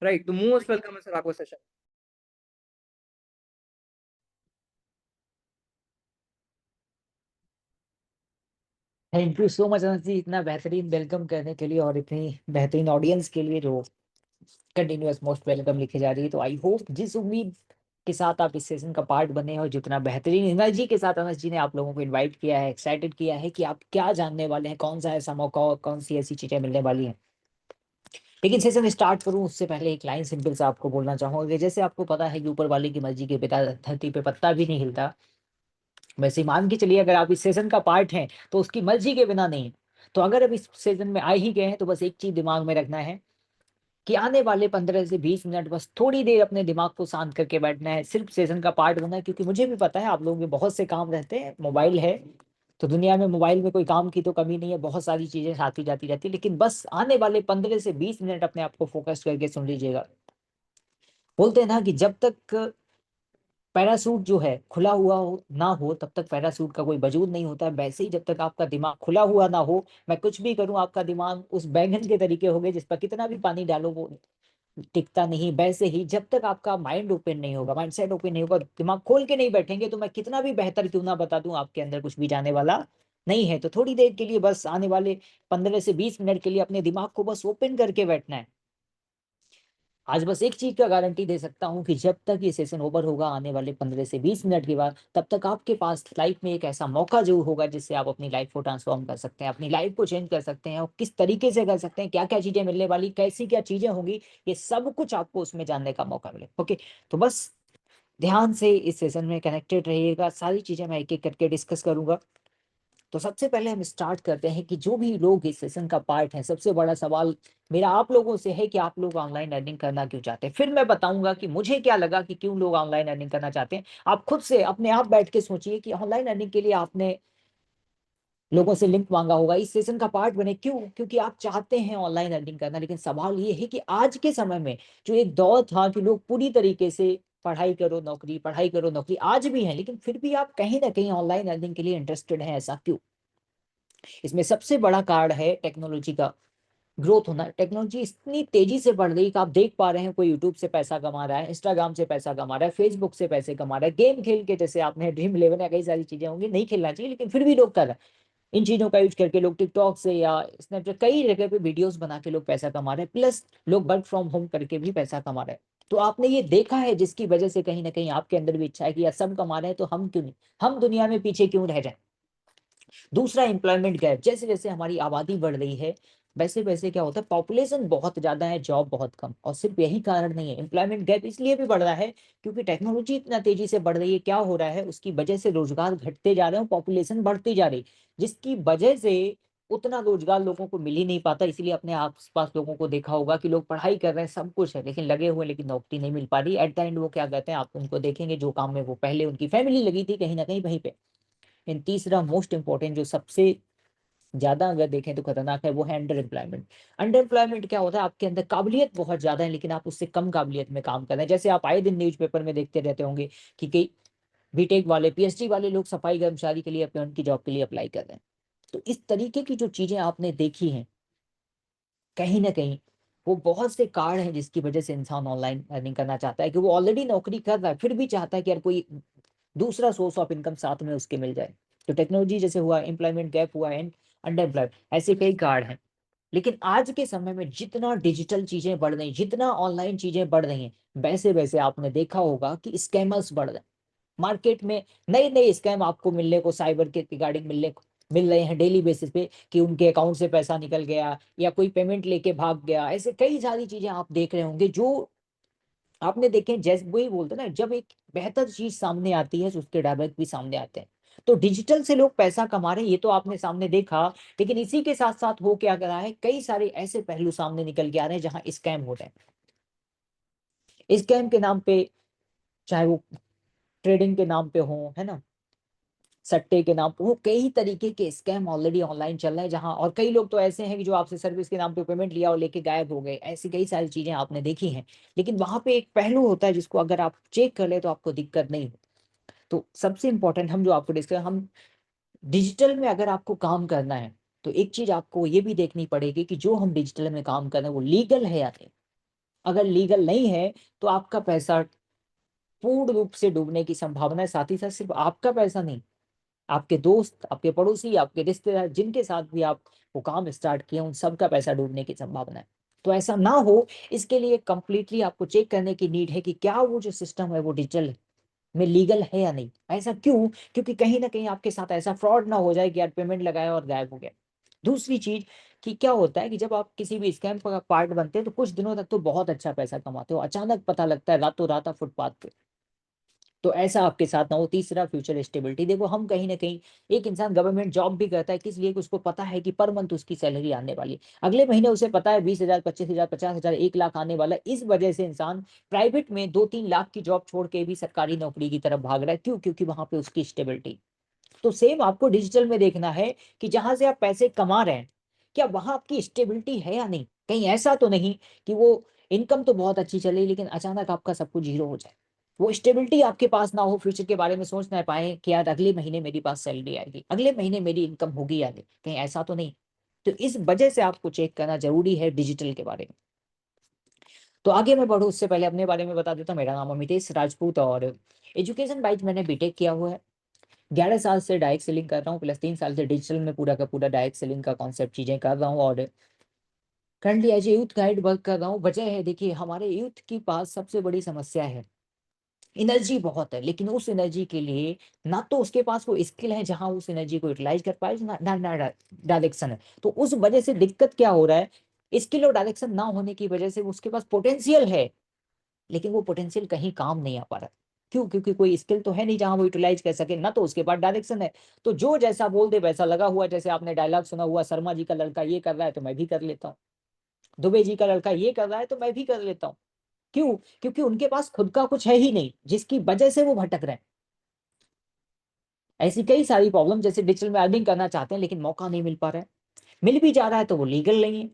Right, तो most welcome है sir आपका सेशन। Thank you so much Anant ji, इतना बेहतरीन वेलकम करने के लिए और इतनी बेहतरीन ऑडियंस के लिए जो कंटिन्यूअस मोस्ट वेलकम लिखे जा रही है। तो आई होप जिस उम्मीद के साथ आप इस सेशन का पार्ट बने और जितना बेहतरीन एनर्जी के साथ अनंत जी ने आप लोगों को इनवाइट किया है, एक्साइटेड किया है कि आप क्या जानने वाले हैं, कौन सा ऐसा मौका और कौन सी ऐसी चीजें मिलने वाली हैं। लेकिन सेशन स्टार्ट करूं उससे पहले एक लाइन सिंपल से आपको बोलना चाहूंगा कि जैसे आपको पता है कि ऊपर वाले की मर्जी के बिना धरती पे पत्ता भी नहीं हिलता, वैसे मान के चलिए अगर आप इस सेशन का पार्ट हैं तो उसकी मर्जी के बिना नहीं। तो अगर अब इस सेशन में आ ही गए हैं तो बस एक चीज दिमाग में रखना है कि आने वाले 15 से 20 मिनट बस थोड़ी देर अपने दिमाग को शांत करके बैठना है, सिर्फ सेशन का पार्ट बनना है। क्योंकि मुझे भी पता है आप लोगों के बहुत से काम रहते हैं, मोबाइल है तो दुनिया में मोबाइल में कोई काम की तो कमी नहीं है, बहुत सारी चीजें आती जाती रहती है। लेकिन बस आने वाले 15 से 20 मिनट अपने आप को फोकस करके सुन लीजिएगा। बोलते हैं ना कि जब तक पैरासूट जो है खुला हुआ ना हो तब तक पैरासूट का कोई वजूद नहीं होता है। वैसे ही जब तक आपका दिमाग खुला हुआ ना हो, मैं कुछ भी करूं आपका दिमाग उस बैंगन के तरीके हो गए जिस पर कितना भी पानी डालो वो टिकता नहीं। वैसे ही जब तक आपका माइंड ओपन नहीं होगा, माइंड सेट ओपन नहीं होगा, दिमाग खोल के नहीं बैठेंगे तो मैं कितना भी बेहतर क्यों ना बता दूं आपके अंदर कुछ भी जाने वाला नहीं है। तो थोड़ी देर के लिए बस आने वाले 15 से 20 मिनट के लिए अपने दिमाग को बस ओपन करके बैठना है। आज बस एक चीज का गारंटी दे सकता हूं कि जब तक ये सेशन ओवर होगा आने वाले 15 से 20 मिनट के बाद, तब तक आपके पास लाइफ में एक ऐसा मौका जरूर होगा जिससे आप अपनी लाइफ को ट्रांसफॉर्म कर सकते हैं, अपनी लाइफ को चेंज कर सकते हैं। और किस तरीके से कर सकते हैं, क्या क्या चीजें मिलने वाली, कैसी क्या चीजें होंगी, ये सब कुछ आपको उसमें जानने का मौका मिले। ओके, तो बस ध्यान से इस सेशन में कनेक्टेड रहिएगा, सारी चीजें मैं एक एक करके डिस्कस करूंगा। तो सबसे पहले हम स्टार्ट करते हैं कि जो भी लोग इस सेशन का पार्ट है, सबसे बड़ा सवाल मेरा आप लोगों से है कि आप लोग ऑनलाइन अर्निंग करना क्यों चाहते हैं। फिर मैं बताऊंगा कि मुझे क्या लगा कि क्यों लोग ऑनलाइन अर्निंग करना चाहते हैं। आप खुद से अपने आप बैठ के सोचिए कि ऑनलाइन अर्निंग के लिए आपने लोगों से लिंक मांगा होगा, इस सेशन का पार्ट बने। क्यों? क्योंकि आप चाहते हैं ऑनलाइन अर्निंग करना। लेकिन सवाल ये है कि आज के समय में जो एक दौर था कि लोग पूरी तरीके से पढ़ाई करो नौकरी, पढ़ाई करो नौकरी, आज भी है, लेकिन फिर भी आप कहीं ना कहीं ऑनलाइन अर्निंग के लिए इंटरेस्टेड हैं। ऐसा क्यों? इसमें सबसे बड़ा कारण है टेक्नोलॉजी का ग्रोथ होना। टेक्नोलॉजी इतनी तेजी से बढ़ रही कि आप देख पा रहे हैं कोई यूट्यूब से पैसा कमा रहा है, इंस्टाग्राम से पैसा कमा रहा है, फेसबुक से पैसे कमा रहा है, गेम खेल के, जैसे आपने ड्रीम इलेवन या कई सारी चीजें होंगी, नहीं खेलना चाहिए लेकिन फिर भी लोग कर रहे हैं। इन चीजों का यूज करके लोग टिकटॉक से या स्नैपचैट कई जगह पे वीडियोस बना के लोग पैसा कमा रहे हैं, प्लस लोग वर्क फ्रॉम होम करके भी पैसा कमा रहे हैं। तो आपने ये देखा है जिसकी वजह से कहीं ना कहीं आपके अंदर भी इच्छा है कि यार सब कमा रहे हैं तो हम क्यों नहीं, हम दुनिया में पीछे क्यों रह जाए। दूसरा, एम्प्लॉयमेंट गैप। जैसे जैसे हमारी आबादी बढ़ रही है वैसे वैसे क्या होता है, पॉपुलेशन बहुत ज्यादा है, जॉब बहुत कम। और सिर्फ यही कारण नहीं है, एम्प्लॉयमेंट गैप इसलिए भी बढ़ रहा है क्योंकि टेक्नोलॉजी इतना तेजी से बढ़ रही है। क्या हो रहा है, उसकी वजह से रोजगार घटते जा रहे हैं, पॉपुलेशन बढ़ती जा रही, जिसकी वजह से उतना रोजगार लोगों को मिल ही नहीं पाता। इसीलिए अपने आसपास लोगों को देखा होगा कि लोग पढ़ाई कर रहे हैं, सब कुछ है, लेकिन लगे हुए लेकिन नौकरी नहीं मिल पा रही। एट द एंड वो क्या कहते हैं, आप उनको देखेंगे जो काम में वो पहले उनकी फैमिली लगी थी कहीं ना कहीं वहीं पे। एंड तीसरा मोस्ट इंपॉर्टेंट जो सबसे ज्यादा अगर देखें तो खतरनाक है, वो है अंडर एम्प्लॉयमेंट। अंडर एम्प्लॉयमेंट क्या होता है, आपके अंदर काबिलियत बहुत ज्यादा है लेकिन आप उससे कम काबिलियत में काम कर रहे हैं। जैसे आप आए दिन न्यूज़पेपर में देखते रहते होंगे कि कई बीटेक वाले, पीएचडी वाले लोग सफाई कर्मचारी के लिए अपने उनकी जॉब के लिए अप्लाई कर रहे हैं। तो इस तरीके की जो चीजें आपने देखी हैं, कहीं ना कहीं वो बहुत से कारण हैं जिसकी वजह से इंसान ऑनलाइन अर्निंग करना चाहता है। कि वो ऑलरेडी नौकरी कर रहा है फिर भी चाहता है कि यार कोई दूसरा सोर्स ऑफ इनकम साथ में उसके मिल जाए। तो टेक्नोलॉजी जैसे हुआ, एम्प्लॉयमेंट गैप हुआ, एंड अंडर एम्प्लॉयड, ऐसे कई कारण हैं। लेकिन आज के समय में जितना डिजिटल चीजें बढ़ रही, जितना ऑनलाइन चीजें बढ़ रही हैं, वैसे वैसे आपने देखा होगा कि स्कैमर्स बढ़ रहे हैं। मार्केट में नए नए स्कैम आपको मिलने को, साइबर के रिगार्डिंग मिल रहे हैं डेली बेसिस पे, कि उनके अकाउंट से पैसा निकल गया या कोई पेमेंट लेके भाग गया। ऐसे कई सारी चीजें आप देख रहे होंगे जो आपने देखे। जैसे वही बोलते हैं ना, जब एक बेहतर चीज सामने आती है तो उसके ड्रॉबैक भी सामने आते हैं। तो डिजिटल से लोग पैसा कमा रहे हैं, ये तो आपने सामने देखा। लेकिन इसी के साथ साथ हो क्या रहा है, कई सारे ऐसे पहलू सामने निकल के आ रहे हैं जहां स्कैम हो रहे हैं। स्कैम के नाम पे, चाहे वो ट्रेडिंग के नाम पे हो, है ना, सट्टे के नाम पे हो, कई तरीके के स्कैम ऑलरेडी ऑनलाइन चल रहे हैं। जहां और कई लोग तो ऐसे हैं कि जो आपसे सर्विस के नाम पे पेमेंट लिया और लेके गायब हो गए। ऐसी कई सारी चीजें आपने देखी हैं। लेकिन वहां पे एक पहलू होता है जिसको अगर आप चेक कर ले तो आपको दिक्कत नहीं। तो सबसे इंपॉर्टेंट हम जो आपको डिस्कस, हम डिजिटल में अगर आपको काम करना है तो एक चीज आपको ये भी देखनी पड़ेगी कि जो हम डिजिटल में काम कर रहे हैं वो लीगल है या नहीं। अगर लीगल नहीं है तो आपका पैसा पूर्ण रूप से डूबने की संभावना है। साथ ही साथ सिर्फ आपका पैसा नहीं, आपके दोस्त, आपके पड़ोसी, आपके रिश्तेदार, जिनके साथ भी आप वो काम स्टार्ट किए, उन सबका पैसा डूबने की संभावना है। तो ऐसा ना हो, इसके लिए कंप्लीटली आपको चेक करने की नीड है कि क्या वो जो सिस्टम है वो डिजिटल में लीगल है या नहीं। ऐसा क्यों? क्योंकि कहीं ना कहीं आपके साथ ऐसा फ्रॉड ना हो जाए कि यार पेमेंट लगाया और गायब हो गया। दूसरी चीज कि क्या होता है कि जब आप किसी भी स्कैम का पार्ट बनते हैं तो कुछ दिनों तक तो बहुत अच्छा पैसा कमाते हो, अचानक पता लगता है रातों रात आप फुटपाथ पे। तो ऐसा आपके साथ ना हो। तीसरा, फ्यूचर स्टेबिलिटी। देखो, हम कहीं ना कहीं, एक इंसान गवर्नमेंट जॉब भी करता है किस लिए? कि उसको पता है कि पर मंथ उसकी सैलरी आने वाली है, अगले महीने उसे पता है 20,000, 25,000, 50,000, 1 लाख आने वाला है। इस वजह से इंसान प्राइवेट में 2-3 लाख की जॉब छोड़ के भी सरकारी नौकरी की तरफ भाग रहा है। क्यों? क्योंकि वहां पे उसकी स्टेबिलिटी। तो सेम आपको डिजिटल में देखना है कि जहां से आप पैसे कमा रहे हैं, क्या वहां आपकी स्टेबिलिटी है या नहीं। कहीं ऐसा तो नहीं कि वो इनकम तो बहुत अच्छी चले लेकिन अचानक आपका सब कुछ जीरो हो जाए। वो स्टेबिलिटी आपके पास ना हो, फ्यूचर के बारे में सोच ना पाए कि यार अगले महीने मेरे पास सैलरी आएगी, अगले महीने मेरी इनकम होगी या नहीं, कहीं ऐसा तो नहीं। तो इस वजह से आपको चेक करना जरूरी है डिजिटल के बारे में। तो आगे मैं बढ़ूँ उससे पहले अपने बारे में बता देता हूँ। मेरा नाम अमितेश राजपूत और एजुकेशन वाइज मैंने बीटेक किया हुआ है। 11 साल से डायरेक्ट सेलिंग कर रहा हूँ, प्लस 3 साल से डिजिटल में पूरा का पूरा डायरेक्ट सेलिंग का कॉन्सेप्ट चीजें कर रहा हूँ। और currently as a youth guide work कर रहा हूँ। वजह है, देखिए, हमारे यूथ के पास सबसे बड़ी समस्या है एनर्जी बहुत है, लेकिन उस एनर्जी के लिए ना तो उसके पास वो स्किल है जहां उस एनर्जी को यूटिलाइज कर पाए, ना डायरेक्शन है। तो उस वजह से दिक्कत क्या हो रहा है, स्किल और डायरेक्शन ना होने की वजह से उसके पास पोटेंशियल है, लेकिन वो पोटेंशियल कहीं काम नहीं आ पा रहा। क्यों? क्योंकि कोई स्किल तो है नहीं जहां वो यूटिलाइज कर सके, ना तो उसके पास डायरेक्शन है। तो जो जैसा बोल दे वैसा लगा हुआ। जैसे आपने डायलॉग सुना हुआ, शर्मा जी का लड़का ये कर रहा है तो मैं भी कर लेता हूँ, दुबे जी का लड़का ये कर रहा है तो मैं भी कर लेता हूँ। क्यों? क्योंकि उनके पास खुद का कुछ है ही नहीं, जिसकी वजह से वो भटक रहे हैं। ऐसी कई सारी प्रॉब्लम, जैसे डिजिटल में अर्निंग करना चाहते हैं लेकिन मौका नहीं मिल पा रहा है, मिल भी जा रहा है तो वो लीगल नहीं है,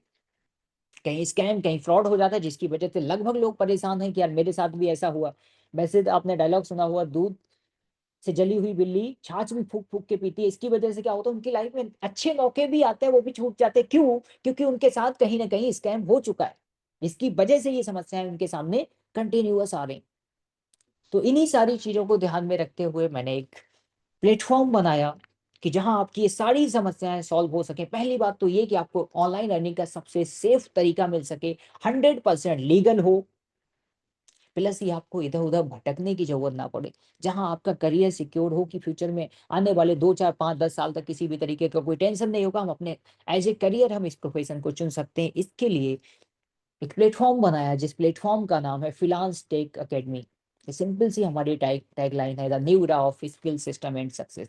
कहीं स्कैम, कहीं फ्रॉड हो जाता है, जिसकी वजह से लगभग लोग परेशान हैं कि यार मेरे साथ भी ऐसा हुआ। वैसे तो आपने डायलॉग सुना हुआ, दूध से जली हुई बिल्ली छाछ भी फूक फूक के पीती है। इसकी वजह से क्या होता है, उनकी लाइफ में अच्छे मौके भी आते हैं, वो भी छूट जाते हैं। क्यों? क्योंकि उनके साथ कहीं ना कहीं स्कैम हो चुका है, इसकी वजह से ये समस्याएं उनके सामने कंटिन्यूअस आ रही। तो इन्हीं सारी चीजों को ध्यान में रखते हुए मैंने एक प्लेटफॉर्म बनाया कि जहां आपकी ये सारी समस्याएं सॉल्व हो सके। पहली बात तो ये कि आपको ऑनलाइन अर्निंग का सबसे सेफ तरीका मिल सके, 100% लीगल हो, प्लस ये आपको इधर उधर भटकने की जरूरत ना पड़े, जहां आपका करियर सिक्योर हो कि फ्यूचर में आने वाले 2, 4, 5, 10 साल तक किसी भी तरीके का कोई टेंशन नहीं होगा। हम अपने एज ए करियर हम इस प्रोफेशन को चुन सकते हैं। इसके लिए एक प्लेटफॉर्म बनाया जिस प्लेटफॉर्म का नाम है फिलांस टेक अकेडमी। सिंपल सी हमारी टैगलाइन है, the new era of skill system and success.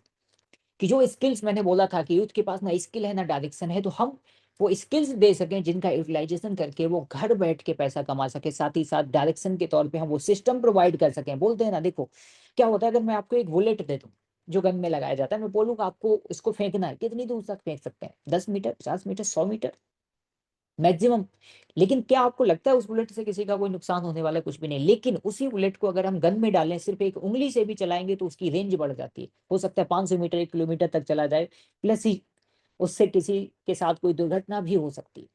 कि जो स्किल्स मैंने बोला था कि यूथ के पास ना स्किल है ना डायरेक्शन है, तो हम वो स्किल्स दे सकें जिनका यूटिलाइजेशन करके वो घर बैठ के पैसा कमा सके। साथ ही साथ डायरेक्शन के तौर पे हम वो सिस्टम प्रोवाइड कर सकें। बोलते हैं ना, देखो क्या होता है, अगर मैं आपको एक बुलेट दे दूं जो गन में लगाया जाता है, मैं बोलूंगा आपको इसको फेंकना है, कितनी दूर तक फेंक सकते हैं? 10 मीटर, 50 मीटर, 100 मीटर मैक्सिमम। लेकिन क्या आपको लगता है उस बुलेट से किसी का कोई नुकसान होने वाला है? कुछ भी नहीं। लेकिन उसी बुलेट को अगर हम गन में डालें, सिर्फ एक उंगली से भी चलाएंगे तो उसकी रेंज बढ़ जाती है, हो सकता है 500 मीटर, 1 किलोमीटर तक चला जाए। प्लस ही उससे किसी के साथ कोई दुर्घटना भी हो सकती है।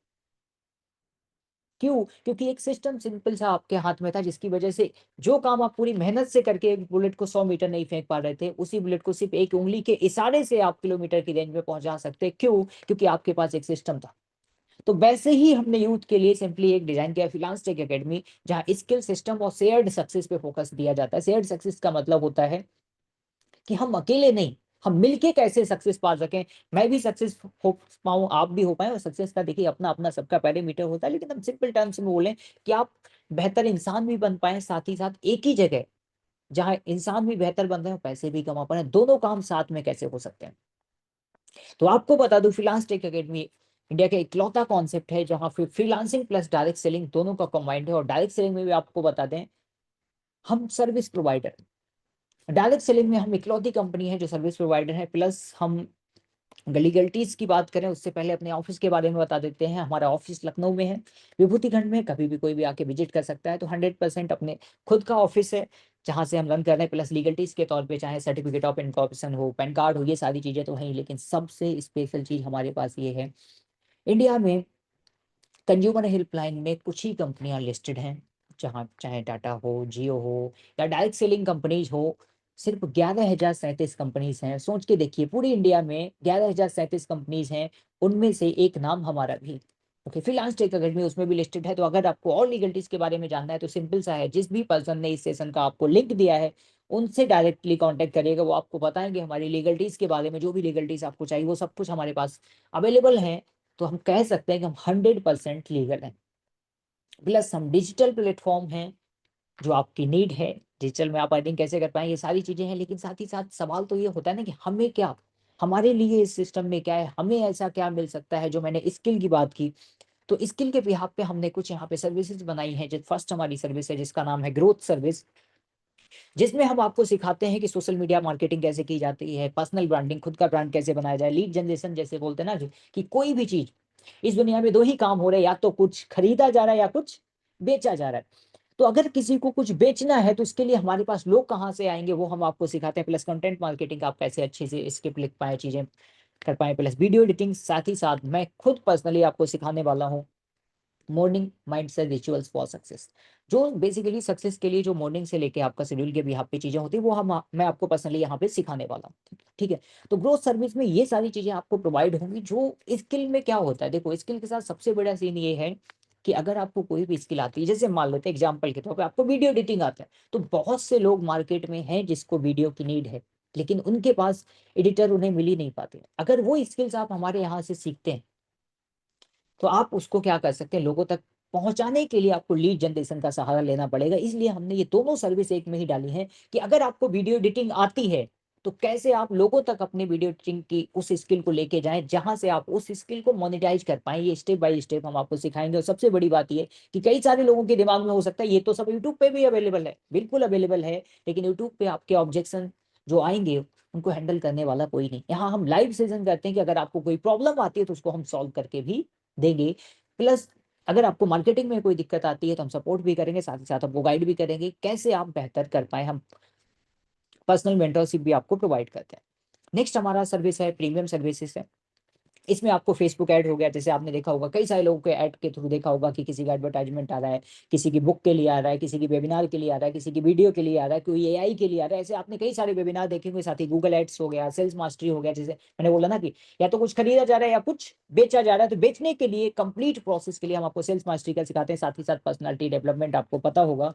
क्यों? क्योंकि एक सिस्टम सिंपल सा आपके हाथ में था, जिसकी वजह से जो काम आप पूरी मेहनत से करके एक बुलेट को 100 मीटर नहीं फेंक पा रहे थे, उसी बुलेट को सिर्फ एक उंगली के इशारे से आप किलोमीटर की रेंज में पहुंचा सकते। क्यों? क्योंकि आपके पास एक सिस्टम था। तो वैसे ही हमने यूथ के लिए सिंपली एक डिजाइन किया फिलांस टेक एकेडमी, जहां स्किल सिस्टम और शेयर्ड सक्सेस पे फोकस दिया जाता है। शेयर्ड सक्सेस का मतलब होता है कि हम अकेले नहीं, हम मिलके कैसे सक्सेस पा सकें। मैं भी सक्सेस हो पाऊं, आप भी हो पाए। और सक्सेस का देखिए अपना अपना सबका पैरामीटर होता है, लेकिन हम सिंपल टर्म्स में बोलें कि आप बेहतर इंसान भी बन पाए, साथ ही साथ एक ही जगह जहां इंसान भी बेहतर बन रहे हैं पैसे भी कमा पा रहे हैं, दोनों काम साथ में कैसे हो सकते हैं। तो आपको बता दूं, फ्रीलांस टेक एकेडमी इंडिया का इकलौता कॉन्सेप्ट है जहां फ्रीलांसिंग प्लस डायरेक्ट सेलिंग दोनों का कंबाइंड है। और डायरेक्ट सेलिंग में भी आपको बता दें, हम सर्विस प्रोवाइडर, डायरेक्ट सेलिंग में हम इकलौती कंपनी है जो सर्विस प्रोवाइडर है। प्लस हम लीगलिटीज की बात करें उससे पहले अपने ऑफिस के बारे में बता देते हैं। हमारा ऑफिस लखनऊ में है, विभूतिखंड में। कभी भी कोई भी आके विजिट कर सकता है। तो 100% अपने खुद का ऑफिस है जहां से हम रन कर रहे हैं। प्लस लीगलिटीज के तौर पे चाहे सर्टिफिकेट ऑफ इनकॉर्पोरेशन हो, पैन कार्ड हो, ये सारी चीजें तो हैं ही, लेकिन सबसे स्पेशल चीज हमारे पास ये है, इंडिया में कंज्यूमर हेल्पलाइन में कुछ ही कंपनियां लिस्टेड हैं, जहां चाहे टाटा हो, जियो हो या डायरेक्ट सेलिंग कंपनीज हो। सिर्फ 11,037 कंपनीज हैं। सोच के देखिए, पूरी इंडिया में 11,037 कंपनीज हैं, उनमें से एक नाम हमारा भी। ओके, फ्रीलांस टेक अकेडमी उसमें भी लिस्टेड है। तो अगर आपको और लीगलिटीज के बारे में जानना है तो सिंपल सा है, जिस भी पर्सन ने इस सेशन का आपको लिंक दिया है उनसे डायरेक्टली कांटेक्ट करिएगा, वो आपको बताएंगे हमारी लीगलिटीज के बारे में। जो भी लीगलिटीज आपको चाहिए वो सब कुछ हमारे पास अवेलेबल है। तो हम कह सकते हैं कि हम 100% लीगल हैं। प्लस हम डिजिटल प्लेटफॉर्म हैं, जो आपकी नीड है डिजिटल में आप अर्निंग कैसे कर पाएंगे, ये सारी चीजें हैं। लेकिन साथ ही साथ सवाल तो ये होता है ना कि हमें क्या, हमारे लिए इस सिस्टम में क्या है, हमें ऐसा क्या मिल सकता है। जो मैंने स्किल की बात की, तो स्किल के बिहाफ पे हमने कुछ यहाँ पे सर्विसेज बनाई हैं। जो फर्स्ट हमारी सर्विस है जिसका नाम है ग्रोथ सर्विस, जिसमें हम आपको सिखाते हैं कि सोशल मीडिया मार्केटिंग कैसे की जाती है, पर्सनल ब्रांडिंग, खुद का ब्रांड कैसे बनाया जाए, लीड जनरेशन, जैसे बोलते हैं ना कि कोई भी चीज इस दुनिया में दो ही काम हो रहे हैं, या तो कुछ खरीदा जा रहा है या कुछ बेचा जा रहा है। तो अगर किसी को कुछ बेचना है तो उसके लिए हमारे पास लोग कहाँ से आएंगे, वो हम आपको सिखाते हैं। प्लस कंटेंट मार्केटिंग, आप कैसे अच्छे से स्क्रिप्ट लिख पाए, चीजें कर पाए, प्लस वीडियो एडिटिंग। साथ ही साथ मैं खुद पर्सनली आपको सिखाने वाला हूँ morning mindset rituals for success, जो बेसिकली सक्सेस के लिए जो मॉर्निंग से लेके आपका शेड्यूल के बिहाफ पे चीजें होती है, वो मैं आपको पर्सनली यहाँ पे सिखाने वाला हूँ। ठीक है, तो ग्रोथ सर्विस में ये सारी चीजें आपको प्रोवाइड होंगी। जो स्किल में क्या होता है, देखो स्किल के साथ सबसे बड़ा सीन ये है कि अगर आपको कोई भी स्किल आती है, जैसे मान लेते हैं एग्जाम्पल के तौर पर आपको वीडियो एडिटिंग आता है, तो बहुत से लोग मार्केट में हैं जिसको वीडियो की नीड है, लेकिन उनके पास एडिटर उन्हें मिल ही नहीं पाते। अगर वो स्किल्स आप हमारे यहाँ से सीखते हैं तो आप उसको क्या कर सकते हैं, लोगों तक पहुंचाने के लिए आपको लीड जनरेशन का सहारा लेना पड़ेगा। इसलिए हमने ये दोनों सर्विस एक में ही डाली है कि अगर आपको वीडियो एडिटिंग आती है तो कैसे आप लोगों तक अपनी वीडियो एडिटिंग की उस स्किल को लेके जाएं, जहां से आप उस स्किल को मोनेटाइज कर पाएं। ये स्टेप बाय स्टेप हम आपको सिखाएंगे। और सबसे बड़ी बात ये कि कई सारे लोगों के दिमाग में हो सकता है ये तो सब यूट्यूब पे भी अवेलेबल है, बिल्कुल अवेलेबल है, लेकिन यूट्यूब पे आपके ऑब्जेक्शन जो आएंगे उनको हैंडल करने वाला कोई नहीं। यहाँ हम लाइव सेशन करते हैं कि अगर आपको कोई प्रॉब्लम आती है तो उसको हम सॉल्व करके भी देंगे। प्लस अगर आपको मार्केटिंग में कोई दिक्कत आती है तो हम सपोर्ट भी करेंगे, साथ ही साथ आपको गाइड भी करेंगे कैसे आप बेहतर कर पाए। हम पर्सनल मेंटरशिप भी आपको प्रोवाइड करते हैं। नेक्स्ट हमारा सर्विस है प्रीमियम सर्विसेज है। इसमें आपको फेसबुक ऐड हो गया, जैसे आपने देखा होगा कई सारे लोगों के ऐड के थ्रू देखा होगा कि किसी का एडवर्टाइजमेंट आ रहा है, किसी की बुक के लिए आ रहा है, किसी की वेबिनार के लिए आ रहा है, किसी की वीडियो के लिए आ रहा है, कोई एआई के लिए आ रहा है। ऐसे आपने कई सारे वेबिनार देखे होंगे। साथ ही गूगल एड्स हो गया, सेल्स मास्टरी हो गया, जैसे मैंने बोला ना कि या तो कुछ खरीदा जा रहा है या कुछ बेचा जा रहा है। तो बेचने के लिए कंप्लीट प्रोसेस के लिए हम आपको सेल्स मास्टरी का सिखाते हैं। साथ ही साथ पर्सनालिटी डेवलपमेंट, आपको पता होगा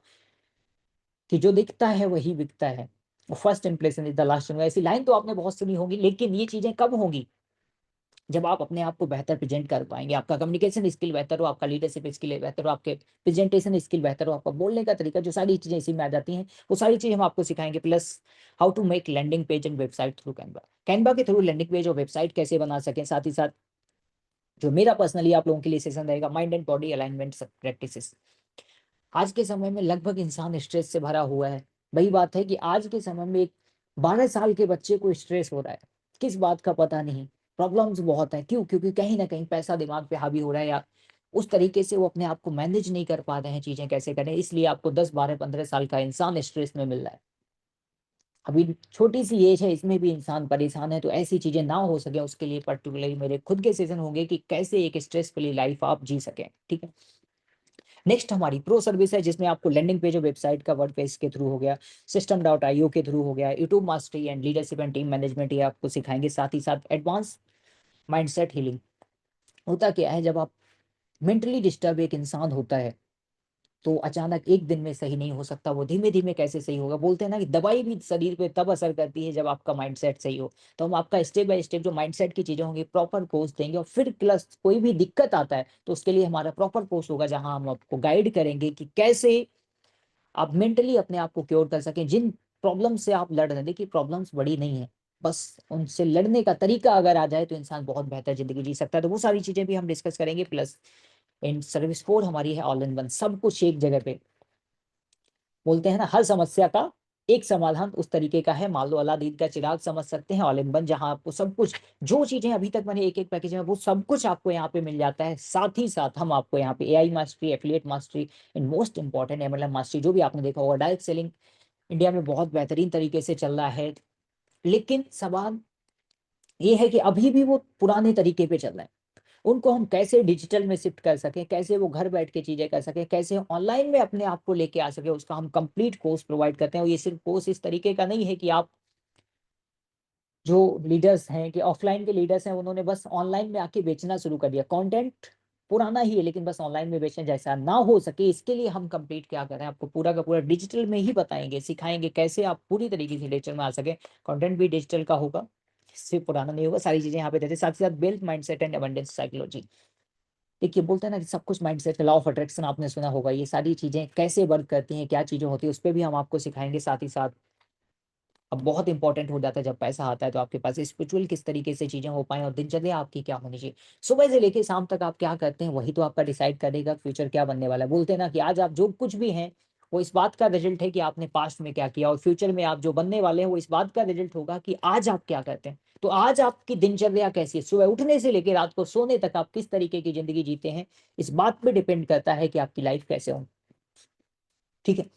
कि जो दिखता है वही बिकता है, first impression is the last. ऐसी लाइन तो आपने बहुत सुनी होगी, लेकिन ये चीजें कब होंगी, जब आप अपने आप को बेहतर प्रेजेंट कर पाएंगे, आपका कम्युनिकेशन स्किल बेहतर हो, आपका लीडरशिप स्किल बेहतर हो, आपके प्रेजेंटेशन स्किल बेहतर हो, आपका बोलने का तरीका, जो सारी चीजें इसी में आ जाती हैं, वो सारी चीजें हम आपको सिखाएंगे। Plus how to make landing page and website through Canva, Canva के थ्रू लैंडिंग पेज और वेबसाइट कैसे बना सकें। साथ ही साथ जो मेरा पर्सनली आप लोगों के लिए सेशन रहेगा, mind and body alignment practices. आज के समय में लगभग इंसान स्ट्रेस से भरा हुआ है। वही बात है कि आज के समय में एक 12 साल के बच्चे को स्ट्रेस हो रहा है, किस बात का पता नहीं। प्रॉब्लम्स बहुत है, क्यों? क्योंकि कहीं ना कहीं पैसा दिमाग पे हावी हो रहा है, या उस तरीके से वो अपने आप को मैनेज नहीं कर पा रहे हैं, चीजें कैसे करें। इसलिए आपको 10, 12, 15 साल का इंसान स्ट्रेस में मिल रहा है। अभी छोटी सी एज है, इसमें भी इंसान परेशान है। तो ऐसी चीजें ना हो सके उसके लिए पर्टिकुलरली मेरे खुद के सेशन होंगे कि कैसे एक स्ट्रेस फ्री लाइफ आप जी सकें। ठीक है, नेक्स्ट हमारी प्रो सर्विस है, जिसमें आपको लैंडिंग पेज और वेबसाइट का वर्ड पेज के थ्रू हो गया, system.io के थ्रू हो गया, YouTube mastery and leadership and team management, ये आपको सिखाएंगे। साथ ही साथ एडवांस माइंडसेट हीलिंग। होता क्या है, जब आप मेंटली डिस्टर्ब एक इंसान होता है तो अचानक एक दिन में सही नहीं हो सकता, वो धीमे धीमे कैसे सही होगा। बोलते हैं ना कि दवाई भी शरीर पे तब असर करती है जब आपका माइंडसेट सही हो। तो हम आपका स्टेप बाय स्टेप जो माइंडसेट की चीजें होंगी प्रॉपर कोर्स देंगे। और फिर प्लस कोई भी दिक्कत आता है तो उसके लिए हमारा प्रॉपर कोर्स होगा, जहां हम आपको गाइड करेंगे कि कैसे आप मेंटली अपने आप को क्योर कर सकें। जिन प्रॉब्लम से आप लड़ रहे हैं, देखिए प्रॉब्लम्स बड़ी नहीं है, बस उनसे लड़ने का तरीका अगर आ जाए तो इंसान बहुत बेहतर जिंदगी जी सकता है। तो वो सारी चीजें भी हम डिस्कस करेंगे। प्लस इन सर्विस 4 हमारी है ऑल इन वन, सब कुछ एक जगह पे। बोलते हैं ना, हर समस्या का एक समाधान, उस तरीके का है। मान लो अलादीन का चिराग समझ सकते हैं, ऑल इन वन, जहां आपको सब कुछ, जो चीजें अभी तक मैंने एक एक पैकेज में, वो सब कुछ आपको यहाँ पे मिल जाता है। साथ ही साथ हम आपको यहाँ पे AI mastery, affiliate mastery, in most important MLM mastery, जो भी आपने देखा होगा। डायरेक्ट सेलिंग इंडिया में बहुत बेहतरीन तरीके से चल रहा है, लेकिन सवाल ये है कि अभी भी वो पुराने तरीके पे चल रहा है। उनको हम कैसे डिजिटल में शिफ्ट कर सकें, कैसे वो घर बैठ के चीजें कर सकें, कैसे ऑनलाइन में अपने आप को लेके आ सके, उसका हम कंप्लीट कोर्स प्रोवाइड करते हैं। और ये सिर्फ कोर्स इस तरीके का नहीं है कि आप जो लीडर्स हैं कि ऑफलाइन के लीडर्स हैं उन्होंने बस ऑनलाइन में आके बेचना शुरू कर दिया, कंटेंट पुराना ही है लेकिन बस ऑनलाइन में बेचने जैसा ना हो सके, इसके लिए हम कंप्लीट क्या कर रहे हैं, आपको पूरा का पूरा डिजिटल में ही बताएंगे, सिखाएंगे कैसे आप पूरी तरीके से डिजिटल में आ सके। कंटेंट भी डिजिटल का होगा, सिर्फ पुराना नहीं होगा, सारी चीजें यहाँ पे देते हैं। साथ ही साथ wealth mindset and abundance psychology. देखिए बोलते हैं ना कि सब कुछ माइंडसेट, लॉ ऑफ अट्रैक्शन आपने सुना होगा, ये सारी चीजें कैसे वर्क करती हैं, क्या चीजें होती है, उस पर भी हम आपको सिखाएंगे। साथ ही साथ अब बहुत इंपॉर्टेंट हो जाता है जब पैसा आता है तो आपके पास स्पिरिचुअल किस तरीके से चीजें हो पाए और दिनचर्या आपकी क्या होनी चाहिए, सुबह से लेके शाम तक आप क्या करते हैं वही तो आपका डिसाइड करेगा फ्यूचर क्या बनने वाला है। बोलते हैं ना कि आज आप जो कुछ भी हैं वो इस बात का रिजल्ट है कि आपने पास्ट में क्या किया, और फ्यूचर में आप जो बनने वाले हैं वो इस बात का रिजल्ट होगा कि आज आप क्या करते हैं। तो आज आपकी दिनचर्या कैसी है, सुबह उठने से लेकर रात को सोने तक आप किस तरीके की जिंदगी जीते हैं, इस बात पे डिपेंड करता है कि आपकी लाइफ कैसे हो। ठीक है,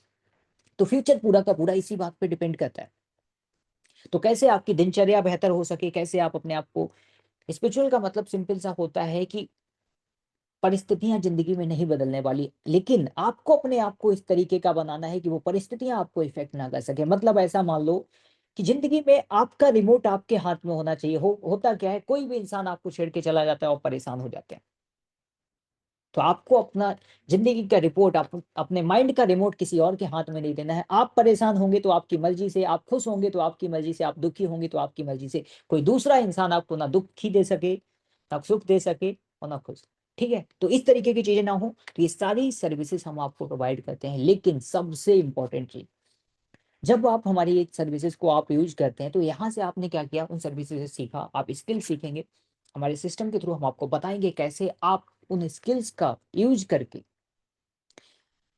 तो फ्यूचर पूरा का पूरा इसी बात पे डिपेंड करता है। तो कैसे आपकी दिनचर्या बेहतर हो सके, कैसे आप अपने आप को, स्पिरिचुअल का मतलब सिंपल सा होता है कि परिस्थितियां जिंदगी में नहीं बदलने वाली, लेकिन आपको अपने आप को इस तरीके का बनाना है कि वो परिस्थितियां आपको इफेक्ट ना कर सके। मतलब ऐसा मान लो कि जिंदगी में आपका रिमोट आपके हाथ में होना चाहिए। होता क्या है, कोई भी इंसान आपको छेड़ के चला जाता है और परेशान हो जाते हैं। तो आपको अपना जिंदगी का रिपोर्ट अपने माइंड का रिमोट किसी और के हाथ में नहीं देना है। आप परेशान होंगे तो आपकी मर्जी से, आप खुश होंगे तो आपकी मर्जी से, आप दुखी होंगे तो आपकी मर्जी से। कोई दूसरा इंसान आपको ना दुखी दे सके, ना सुख दे सके और ना खुश। ठीक है, तो इस तरीके की चीजें ना हो, तो ये सारी सर्विसेज हम आपको प्रोवाइड करते हैं। लेकिन सबसे इंपॉर्टेंट चीज, जब आप हमारी एक सर्विसेज को आप यूज करते हैं तो यहाँ से आपने क्या किया, उन सर्विसेज से सीखा, आप स्किल सीखेंगे। हमारे सिस्टम के थ्रू हम आपको बताएंगे कैसे आप उन स्किल्स का यूज करके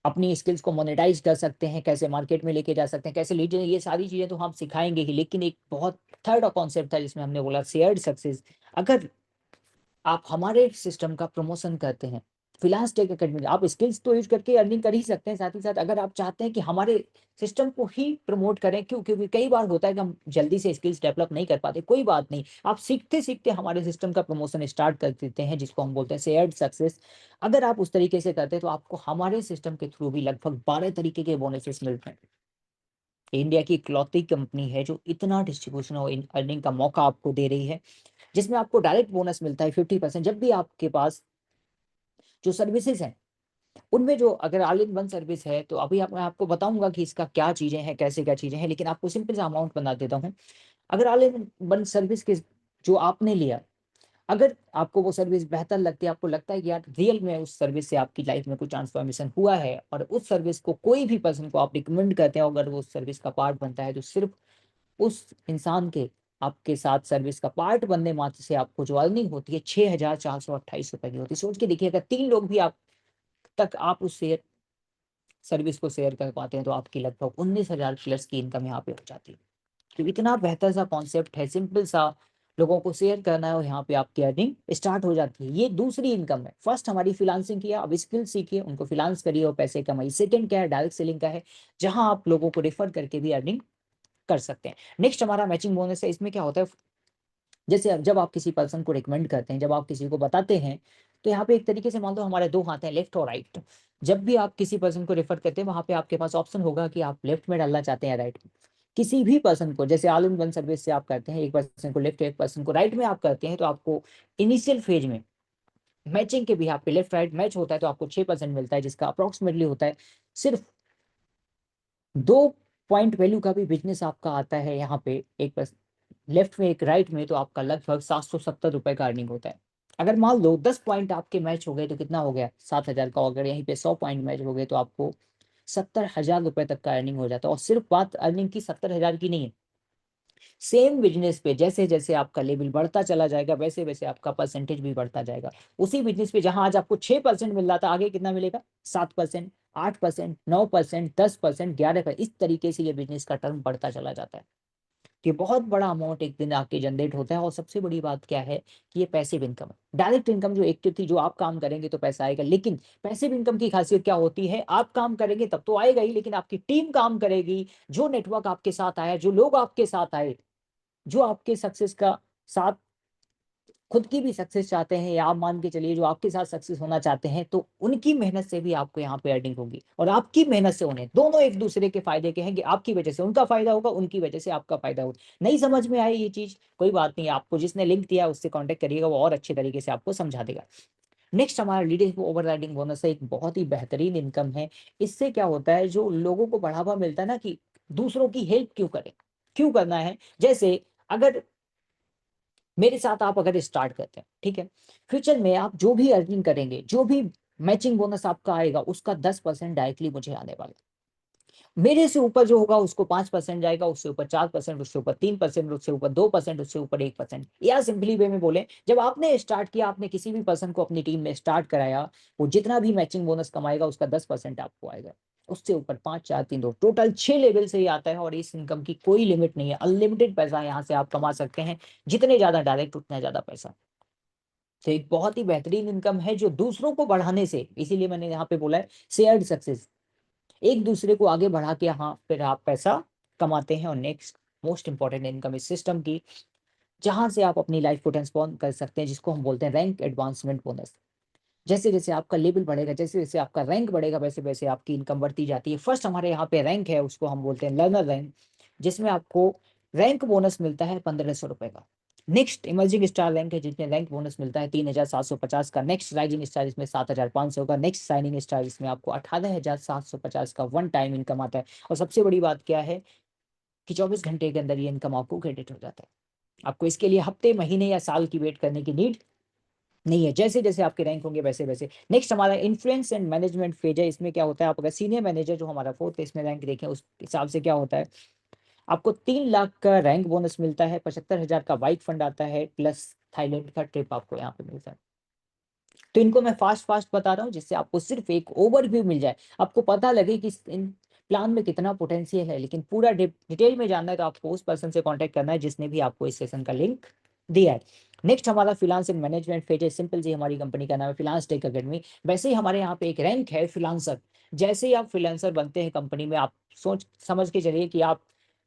अपनी स्किल्स को मोनेटाइज कर सकते हैं, कैसे मार्केट में लेके जा सकते हैं, कैसे लीड, ये सारी चीजें तो हम सिखाएंगे ही। लेकिन एक बहुत थर्ड कॉन्सेप्ट था जिसमें हमने बोला शेयर्ड सक्सेस। अगर आप हमारे सिस्टम का प्रमोशन करते हैं, फिलांस टेक अकेडमी, आप स्किल्स तो यूज करके अर्निंग कर ही सकते हैं, साथ ही साथ अगर आप चाहते हैं कि हमारे सिस्टम को ही प्रमोट करें, क्योंकि कई बार होता है कि हम जल्दी से स्किल्स डेवलप नहीं कर पाते, कोई बात नहीं, आप सीखते सीखते हमारे सिस्टम का प्रमोशन स्टार्ट कर देते हैं, जिसको हम बोलते हैं शेयर्ड सक्सेस। अगर आप उस तरीके से करते हैं तो आपको हमारे सिस्टम के थ्रू भी लगभग 12 तरीके के बोनसेस मिलते हैं। इंडिया की इकलौती कंपनी है जो इतना डिस्ट्रीब्यूशन और अर्निंग का मौका आपको दे रही है, जिसमें आपको डायरेक्ट बोनस मिलता है 50%। जब भी आपके पास जो सर्विसेज हैं उनमें जो अगर ऑल इन वन सर्विस है, तो अभी मैं आपको बताऊंगा कि इसका क्या चीजें हैं, कैसे क्या चीजें हैं, लेकिन आपको सिंपल सा अमाउंट बता देता हूँ। अगर ऑल इन वन सर्विस के जो आपने लिया, अगर आपको वो सर्विस बेहतर लगती है, आपको लगता है कि यार रियल में उस सर्विस से आपकी लाइफ में कुछ ट्रांसफॉर्मेशन हुआ है, और उस सर्विस को कोई भी पर्सन को आप रिकमेंड करते हैं, अगर वो उस सर्विस का पार्ट बनता है, तो सिर्फ उस इंसान के आपके साथ सर्विस का पार्ट बनने मात्र से आपको जो अर्निंग होती है 6,428 रुपए की होती है। सोच के देखिए, अगर 3 लोग भी आप तक आप उस शेयर सर्विस को शेयर कर पाते हैं तो आपकी लगभग 19,000 प्लस की इनकम यहाँ पे हो जाती है। तो इतना बेहतर सा कॉन्सेप्ट है, सिंपल सा, लोगों को शेयर करना है और यहाँ पे आपकी अर्निंग स्टार्ट हो जाती है। ये दूसरी इनकम है। फर्स्ट हमारी फ्रीलांसिंग किया, अब स्किल सीखिए, उनको फ्रीलांस करिए और पैसे कमाइए। सेकंड क्या है, डायरेक्ट सेलिंग का है, जहां आप लोगों को रेफर करके भी अर्निंग कर सकते हैं। नेक्स्ट हमारा मैचिंग बोनस है। इसमें क्या होता है, जैसे अब जब आप किसी पर्सन को रिकमेंड करते हैं, जब आप किसी को बताते हैं, तो यहाँ पे एक तरीके से मान लो हमारे दो हाथ हैं, लेफ्ट और राइट। जब भी आप किसी पर्सन को रेफर करते हैं, वहां पे आपके पास ऑप्शन होगा कि आप लेफ्ट में डालना चाहते हैं या राइट में। किसी भी पर्सन को, जैसे ऑल इन वन सर्विस से आप करते हैं, एक पर्सन को लेफ्ट एक पर्सन को राइट में आप करते हैं, तो आपको इनिशियल फेज में मैचिंग के भी आप पे लेफ्ट राइट मैच होता है तो आपको 6% मिलता है, जिसका अप्रोक्सीमेटली होता है सिर्फ 2 पॉइंट वैल्यू का भी बिजनेस आपका आता है यहाँ पे, एक लेफ्ट में एक राइट में, तो आपका लगभग 770 रुपए का अर्निंग होता है। अगर मान लो 10 पॉइंट आपके मैच हो गए तो कितना हो गया, 7,000 का। अगर यहीं पे 100 पॉइंट मैच हो गए तो आपको 70,000 रुपए तक का अर्निंग हो जाता है। और सिर्फ बात अर्निंग की 70,000 की नहीं है, सेम बिजनेस पे जैसे जैसे आपका लेवल बढ़ता चला जाएगा वैसे वैसे आपका परसेंटेज भी बढ़ता जाएगा। उसी बिजनेस पे जहां आज आपको 6% मिल रहा था, आगे कितना मिलेगा, 7%, 8%, 9%, 10%, 11%, इस तरीके से ये बिजनेस का टर्म बढ़ता चला जाता है। कि बहुत बड़ा अमाउंट एक दिन आपके जनरेट होता है। और सबसे बड़ी बात क्या है कि ये पैसिव इनकम है। डायरेक्ट इनकम जो एक्टिव थी, जो आप काम करेंगे तो पैसा आएगा, लेकिन पैसिव इनकम की खासियत क्या होती है, आप काम करेंगे तब तो आएगा ही, लेकिन आपकी टीम काम करेगी, जो नेटवर्क आपके साथ आया, जो लोग आपके साथ आए, जो आपके सक्सेस का साथ खुद की भी सक्सेस चाहते हैं, या आप मान के चलिए जो आपके साथ सक्सेस होना चाहते हैं, तो उनकी मेहनत से भी आपको यहाँ पे अर्निंग होगी, और आपकी मेहनत से उन्हें, दोनों एक दूसरे के फायदे के हैं कि आपकी वजह से उनका फायदा होगा, उनकी वजह से आपका फायदा होगा। नहीं समझ में आए ये चीज, कोई बात नहीं, आपको जिसने लिंक दिया उससे कॉन्टेक्ट करिएगा, वो और अच्छे तरीके से आपको समझा देगा। नेक्स्ट हमारा लीडरशिप ओवरराइडिंग बोनस है, एक बहुत ही बेहतरीन इनकम है। इससे क्या होता है, जो लोगों को बढ़ावा मिलता है ना कि दूसरों की हेल्प क्यों करें, क्यों करना है। जैसे अगर मेरे साथ आप अगर स्टार्ट करते हैं, ठीक है, फ्यूचर में आप जो भी अर्निंग करेंगे, जो भी मैचिंग बोनस आपका आएगा, उसका 10% डायरेक्टली मुझे आने वाला है। मेरे से ऊपर जो होगा उसको 5% जाएगा, उससे ऊपर 4%, उससे ऊपर 3%, उससे ऊपर 2%, उससे ऊपर 1%। या सिंपली वे में बोले, जब आपने स्टार्ट किया, आपने किसी भी पर्सन को अपनी टीम में स्टार्ट कराया, वो जितना भी मैचिंग बोनस कमाएगा उसका 10% आपको आएगा। उससे ऊपर 5, 4, 3, 2, टोटल 6 लेवल से ही आता है, और इस इनकम की कोई लिमिट नहीं है, अनलिमिटेड पैसा यहाँ से आप कमा सकते हैं, जितने ज्यादा डायरेक्ट उतना ज्यादा पैसा। तो एक बहुत ही बेहतरीन इनकम है, जो दूसरों को बढ़ाने से, इसीलिए मैंने यहाँ पे बोला है शेयर्ड सक्सेस, एक दूसरे को आगे बढ़ा के हाँ फिर आप पैसा कमाते हैं। और नेक्स्ट मोस्ट इंपॉर्टेंट इनकम इस सिस्टम की, जहां से आप अपनी लाइफ को ट्रांसफॉर्म कर सकते हैं, जिसको हम बोलते हैं रैंक एडवांसमेंट बोनस। जैसे जैसे आपका लेवल बढ़ेगा, जैसे जैसे आपका रैंक बढ़ेगा, वैसे वैसे आपकी इनकम बढ़ती जाती है। फर्स्ट हमारे यहाँ पे रैंक है, उसको हम बोलते हैं लर्नर रैंक, जिसमें आपको रैंक बोनस मिलता है 1500 रुपए का। नेक्स्ट इमर्जिंग स्टार रैंक है, जिसमें रैंक बोनस मिलता है 3750 का। नेक्स्ट राइजिंग स्टार, इसमें 7500 का। नेक्स्ट शाइनिंग स्टार, इसमें आपको 18750 का वन टाइम इनकम आता है। और सबसे बड़ी बात क्या है कि 24 घंटे के अंदर ये इनकम आपको क्रेडिट हो जाता है। आपको इसके लिए हफ्ते, महीने या साल की वेट करने की नीड नहीं है, जैसे जैसे आपके रैंक होंगे वैसे वैसे। नेक्स्ट हमारा इन्फ्लुएंस एंड मैनेजमेंट फेज है। इसमें क्या होता है, आप अगर सीनियर मैनेजर, जो हमारा फोर्थ है, इसमें रैंक देखें, उस हिसाब से क्या होता है, आपको 3 लाख का रैंक बोनस मिलता है, 75,000 का बाइक फंड आता है, प्लस थाईलैंड का ट्रिप आपको यहाँ पे मिलता है। तो इनको मैं फास्ट फास्ट बता रहा हूँ, जिससे आपको सिर्फ एक ओवरव्यू मिल जाए, आपको पता लगे कि इन प्लान में कितना पोटेंशियल है। लेकिन पूरा डिटेल में जानना है तो आपको उस पर्सन से कांटेक्ट करना है जिसने भी आपको इस सेशन का लिंक दिया है। नेक्स्ट हमारा फिनांस एंड मैनेजमेंट फेज है। सिंपल जी हमारी कंपनी का नाम है फिनांस टेक अकेडमी। वैसे ही हमारे यहाँ पे एक रैंक है फ्रीलांसर। जैसे ही आप फ्रीलांसर बनते हैं कंपनी में, आप सोच समझ के चलिए कि आप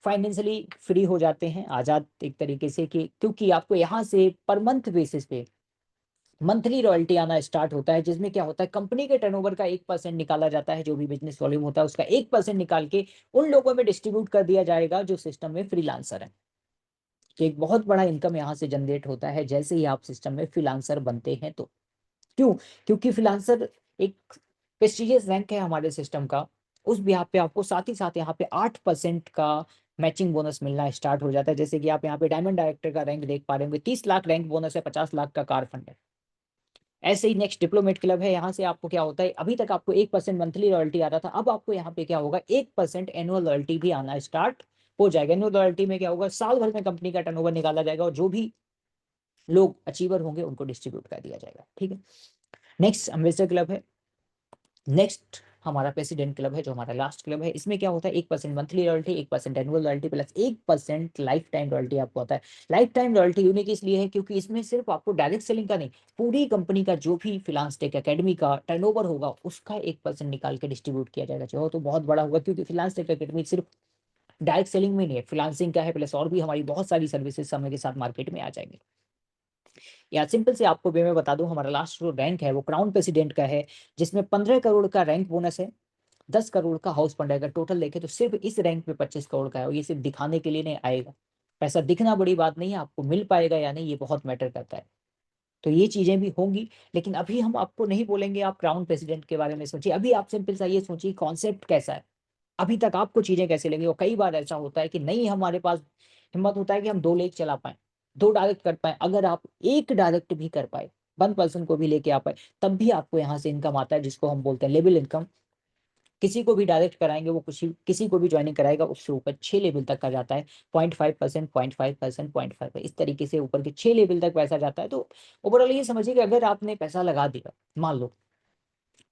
फाइनेंशियली फ्री हो जाते हैं, आजाद एक तरीके से, कि क्योंकि आपको यहाँ से पर मंथ बेसिस पे मंथली रॉयल्टी आना स्टार्ट होता है, जिसमें क्या होता है, कंपनी के टर्नओवर का 1% निकाला जाता है, जो भी बिजनेस वॉल्यूम होता है उसका 1% निकाल के उन लोगों में डिस्ट्रीब्यूट कर दिया जाएगा जो सिस्टम में फ्रीलांसर है। तो एक बहुत बड़ा इनकम यहाँ से जनरेट होता है जैसे ही आप सिस्टम में फ्रीलांसर बनते हैं। तो क्यों, क्योंकि फ्रीलांसर एक प्रेस्टिजियस रैंक है हमारे सिस्टम का। उस बिहाफ पे आपको साथ ही साथ यहाँ पे 8% का मैचिंग बोनस मिलना स्टार्ट हो जाता है। जैसे कि आप यहाँ पे डायमंड डायरेक्टर का रैंक देख पा रहे होंगे, 30 लाख रैंक बोनस है, 50 लाख का कार फंड है। ऐसे ही नेक्स्ट डिप्लोमेट क्लब है। यहाँ से आपको क्या होता है, अभी तक आपको 1% मंथली रॉयल्टी आता था, अब आपको यहाँ पे क्या होगा, 1% एनुअल रॉयल्टी भी आना स्टार्ट हो जाएगा। एनुअल रॉयल्टी में क्या होगा, साल भर में कंपनी का टर्नओवर निकाला जाएगा, और जो भी लोग अचीवर होंगे उनको डिस्ट्रीब्यूट कर दिया जाएगा। ठीक है। नेक्स्ट अम्बेसडर क्लब है। नेक्स्ट हमारा प्रेसिडेंट क्लब है, जो हमारा लास्ट क्लब है। इसमें क्या होता है, 1% monthly royalty, 1% annual royalty, plus 1% life time royalty आपको आता है। लाइफ टाइम रॉयल्टी यूनिक इसलिए है क्योंकि इसमें सिर्फ आपको डायरेक्ट सेलिंग का नहीं, पूरी कंपनी का जो भी फिनांस टेक एकेडमी का टर्नओवर होगा उसका 1% निकाल के डिस्ट्रीब्यूट किया जाएगा, जो तो बहुत बड़ा होगा। क्योंकि फिनांस टेक एकेडमी सिर्फ डायरेक्ट सेलिंग में नहीं है, फ्रीलांसिंग का है, प्लस और भी हमारी बहुत सारी सर्विसेज समय के साथ मार्केट में आ जाएंगे। या सिंपल से आपको वे मैं बता दूं, हमारा लास्ट जो रैंक है वो क्राउन प्रेसिडेंट का है, जिसमें 15 करोड़ का रैंक बोनस है, 10 करोड़ का हाउस फंड है। अगर टोटल देखें तो सिर्फ इस रैंक में 25 करोड़ का है, और ये सिर्फ दिखाने के लिए नहीं आएगा। पैसा दिखना बड़ी बात नहीं है, आपको मिल पाएगा या नहीं ये बहुत मैटर करता है। तो ये चीजें भी होंगी, लेकिन अभी हम आपको नहीं बोलेंगे आप क्राउन प्रेसिडेंट के बारे में सोचिए। अभी आप सिंपल सा ये सोचिए कॉन्सेप्ट कैसा है, अभी तक आपको चीजें कैसे लगी। और कई बार ऐसा होता है कि नहीं हमारे पास हिम्मत होता है कि हम 2 लेग चला पाए, 2 डायरेक्ट कर पाए। अगर आप एक डायरेक्ट भी कर पाए, 1 पर्सन को भी लेके आ पाए, तब भी आपको यहाँ से इनकम आता है, जिसको हम बोलते हैं लेवल इनकम। किसी को भी डायरेक्ट कराएंगे, वो किसी को भी ज्वाइनिंग कराएगा, उससे ऊपर 6 लेवल तक का जाता है। 0.5%, 0.5%, 0.5, इस तरीके से ऊपर के 6 लेवल तक पैसा जाता है। तो ओवरऑल ये समझिए कि अगर आपने पैसा लगा दिया, मान लो,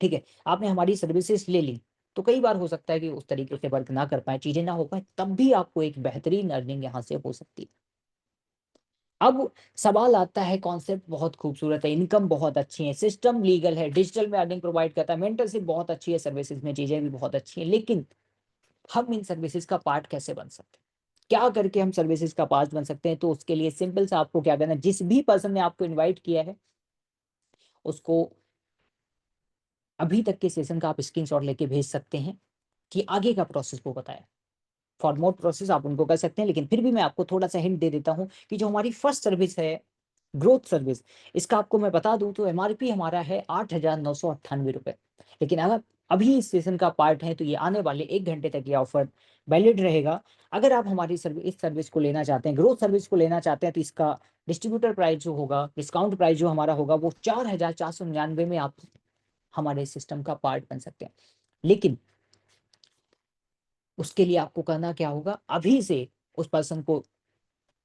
ठीक है, आपने हमारी सर्विसेज ले ली, तो कई बार हो सकता है कि उस तरीके से वर्क ना कर पाए, चीजें ना हो पाए, तब भी आपको एक बेहतरीन अर्निंग यहाँ से हो सकती है। अब सवाल आता है, कॉन्सेप्ट बहुत खूबसूरत है, इनकम बहुत अच्छी है, सिस्टम लीगल है, डिजिटल में अर्निंग प्रोवाइड करता है, मेंटरशिप बहुत अच्छी है, सर्विसेज में चीजें भी बहुत अच्छी है, लेकिन हम इन सर्विसेज का पार्ट कैसे बन सकते हैं, क्या करके हम सर्विसेज का पार्ट बन सकते हैं। तो उसके लिए सिंपल सा आपको क्या करना है, जिस भी पर्सन ने आपको इन्वाइट किया है उसको अभी तक के सेशन का आप स्क्रीनशॉट लेके भेज सकते हैं कि आगे का प्रोसेस वो बताया। फॉर मोर प्रोसेस आप उनको कर सकते हैं, लेकिन फिर भी मैं आपको थोड़ा सा हिंट दे देता हूं कि जो हमारी फर्स्ट सर्विस है ग्रोथ सर्विस, इसका आपको मैं बता दूं तो एमआरपी हमारा है 8,998 रुपए। लेकिन अगर अभी इस सेशन का पार्ट है तो ये आने वाले 1 घंटे तक ये ऑफर वैलिड रहेगा। अगर आप हमारी सर्विस, इस सर्विस को लेना चाहते हैं, ग्रोथ सर्विस को लेना चाहते हैं, तो इसका डिस्ट्रीब्यूटर प्राइस जो होगा, डिस्काउंट प्राइस जो हमारा होगा, वो 4,499 में आप हमारे सिस्टम का पार्ट बन सकते हैं। लेकिन उसके लिए आपको करना क्या होगा, अभी से उस पर्सन को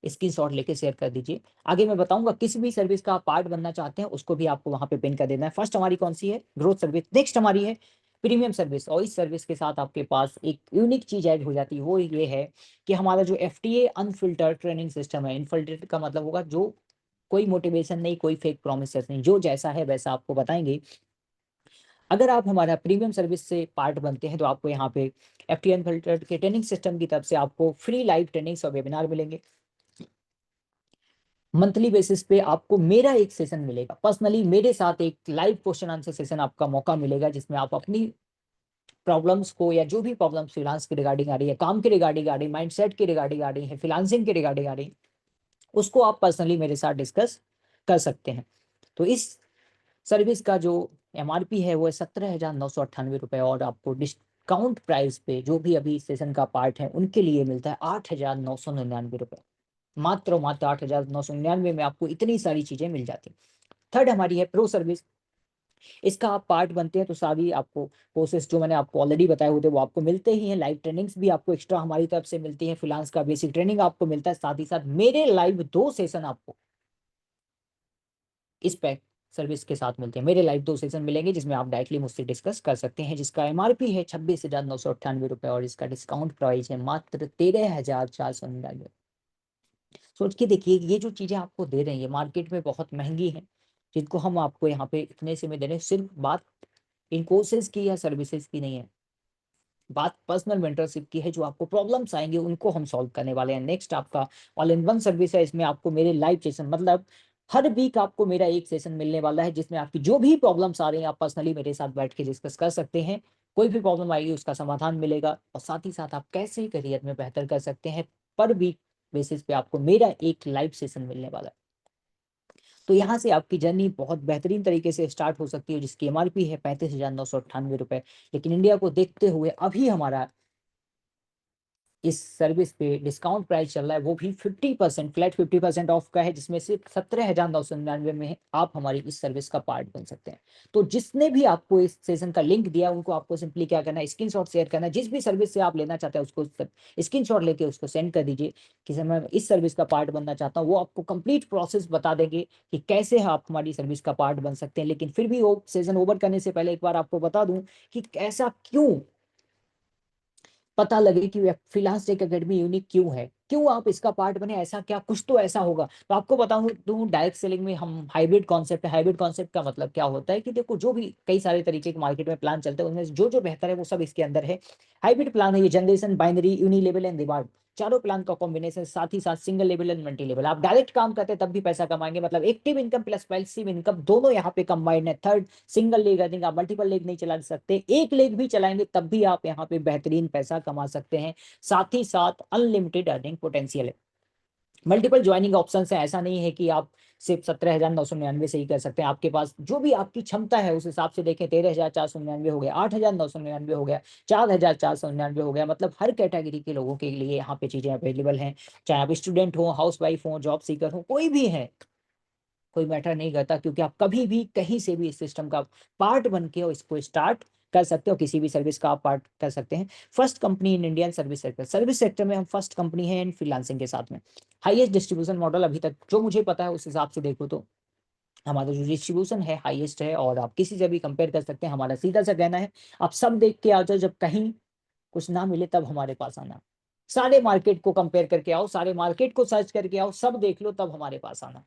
स्क्रीनशॉट लेके शेयर कर दीजिए। आगे मैं बताऊंगा किस भी सर्विस का आप पार्ट बनना चाहते हैं उसको भी आपको वहां पे पिन कर देना है। फर्स्ट हमारी कौन सी है, ग्रोथ सर्विस। नेक्स्ट हमारी है प्रीमियम सर्विस, और इस सर्विस के साथ आपके पास एक यूनिक चीज ऐड हो जाती है, वो ये है कि हमारा जो एफटीए अनफिल्टर्ड ट्रेनिंग सिस्टम है, इनफिल्टर्ड का मतलब होगा जो कोई मोटिवेशन नहीं, कोई फेक प्रोमिसेस नहीं, जो जैसा है वैसा आपको बताएंगे। अगर आप हमारा प्रीमियम सर्विस से पार्ट बनते हैं तो आपको यहाँ पे एफटीए अनफिल्टर्ड के ट्रेनिंग सिस्टम की तरफ से आपको फ्री लाइव ट्रेनिंग्स और वेबिनार मिलेंगे। मंथली बेसिस पे आपको मेरा एक सेशन मिलेगा, पर्सनली मेरे साथ एक लाइव क्वेश्चन आंसर सेशन आपका मौका मिलेगा, जिसमें आप अपनी प्रॉब्लम्स को, या जो भी प्रॉब्लम्स फ्रीलांस के रिगार्डिंग आ रही है, काम के रिगार्डिंग आ रही है, माइंडसेट के रिगार्डिंग आ रही है, फ्रीलांसिंग के रिगार्डिंग आ रही है, उसको आप पर्सनली मेरे साथ डिस्कस कर सकते हैं। तो इस सर्विस का जो एमआरपी है वो है 17,998 रुपए, और आपको डिस्काउंट प्राइस पे जो भी अभी सेशन का पार्ट है उनके लिए मिलता है 8,999 रुपए। मात्र और मात्र 8,999 में आपको इतनी सारी चीजें मिल जाती हैं। थर्ड हमारी है प्रो सर्विस। इसका आप पार्ट बनते हैं तो सारी आपको कोर्सेज जो मैंने आपको ऑलरेडी बताए होते हैं वो आपको मिलते ही हैं। लाइव ट्रेनिंग्स भी आपको एक्स्ट्रा हमारी तरफ से मिलती है, फ्रीलांस का बेसिक ट्रेनिंग आपको मिलता है, साथ ही साथ मेरे लाइव 2 सेशन आपको इस पैक सर्विस के साथ मिलते हैं। मेरे लाइव 2 सेशन मिलेंगे जिसमें आप डायरेक्टली मुझसे डिस्कस कर सकते हैं, जिसका एमआरपी है 26,998 रुपए, और इसका डिस्काउंट प्राइस है मात्र 13,499। सोच के देखिए, ये जो चीजें आपको दे रहे हैं ये मार्केट में बहुत महंगी हैं, जिनको हम आपको यहाँ पे इतने से में दे रहे हैं। सिर्फ बात इन कोर्सेज की या सर्विसेज की नहीं है, बात पर्सनल मेंटरशिप की है। जो आपको प्रॉब्लम्स आएंगे उनको हम सॉल्व करने वाले हैं। नेक्स्ट आपका ऑल इन वन सर्विस है, इसमें आपको मेरे लाइव सेशन, मतलब हर वीक आपको मेरा एक सेशन मिलने वाला है, जिसमें आपकी जो भी प्रॉब्लम्स आ रही हैं आप पर्सनली मेरे साथ बैठ के डिस्कस कर सकते हैं। कोई भी प्रॉब्लम आएगी उसका समाधान मिलेगा, और साथ ही साथ आप कैसे करियर में बेहतर कर सकते हैं, पर वीक बेसिस पे आपको मेरा एक लाइव सेशन मिलने वाला है। तो यहाँ से आपकी जर्नी बहुत बेहतरीन तरीके से स्टार्ट हो सकती है, जिसकी एमआरपी है 35,998 रुपए। लेकिन इंडिया को देखते हुए अभी हमारा इस सर्विस पे डिस्काउंट प्राइस चल रहा है, वो भी 50%, फ्लैट 50% ऑफ का है, जिसमें सिर्फ 17,999 में आप हमारी इस सर्विस का पार्ट बन सकते हैं। तो जिसने भी आपको इस सेशन का लिंक दिया उनको आपको सिंपली क्या करना है, स्क्रीनशॉट शेयर करना है। जिस भी सर्विस से आप लेना चाहते हैं उसको स्क्रीनशॉट लेके उसको सेंड कर दीजिए कि सर मैं इस सर्विस का पार्ट बनना चाहता हूँ। वो आपको कंप्लीट प्रोसेस बता देंगे कि कैसे आप हमारी सर्विस का पार्ट बन सकते हैं। लेकिन फिर भी वो सेशन ओवर करने से पहले एक बार आपको बता दूं कि ऐसा क्यों पता लगे कि फ्रीलांस टेक एकेडमी यूनिक क्यों है, क्यों आप इसका पार्ट बने, ऐसा क्या, कुछ तो ऐसा होगा। तो आपको बताऊं दूं, डायरेक्ट सेलिंग में हम हाइब्रिड कॉन्सेप्ट है। हाइब्रिड कॉन्सेप्ट का मतलब क्या होता है कि देखो, जो भी कई सारे तरीके के मार्केट में प्लान चलते हैं उनमें से जो जो बेहतर है वो सब इसके अंदर है। हाइब्रिड प्लान है ये जनरेशन, बाइनरी, यूनिलेवल एंड रिवार्ड, चारों प्लान का कॉम्बिनेशन, साथ ही साथ single level and multi level. आप डायरेक्ट काम करते हैं तब भी पैसा कमाएंगे, मतलब active income plus passive income दोनों यहाँ पे कंबाइंड है। थर्ड, सिंगल लेग अर्निंग, आप मल्टीपल लेग नहीं चला सकते, एक लेग भी चलाएंगे तब भी आप यहाँ पे बेहतरीन पैसा कमा सकते हैं। साथ ही साथ अनलिमिटेड अर्निंग पोटेंशियल है। मल्टीपल ज्वाइनिंग ऑप्शन है, ऐसा नहीं है कि आप सिर्फ 17,999 से ही कर सकते हैं। आपके पास जो भी आपकी क्षमता है उस हिसाब से देखें, 13,499 हो गया, 8,999 हो गया, 4,499 हो गया, मतलब हर कैटेगरी के लोगों के लिए यहाँ पे चीजें अवेलेबल हैं। चाहे आप स्टूडेंट हो, हाउस वाइफ हो, जॉब सीकर हो, कोई भी है, कोई मैटर नहीं करता, क्योंकि आप कभी भी कहीं से भी इस सिस्टम का पार्ट बन के और इसको स्टार्ट कर सकते हो। किसी भी सर्विस का आप पार्ट कर सकते हैं। First company in Indian service sector, service sector में हम फर्स्ट कंपनी है इन फ्रीलांसिंग के साथ में। हाईएस्ट डिस्ट्रीब्यूशन मॉडल अभी तक जो मुझे पता है उस हिसाब से देखो तो हमारा जो डिस्ट्रीब्यूशन है हाईएस्ट है, और आप किसी से भी कंपेयर कर सकते हैं। हमारा सीधा सा कहना है, आप सब देख के आ जाओ, जब कहीं कुछ ना मिले तब हमारे पास आना। सारे मार्केट को कंपेयर करके आओ, सारे मार्केट को सर्च करके आओ, सब देख लो तब हमारे पास आना।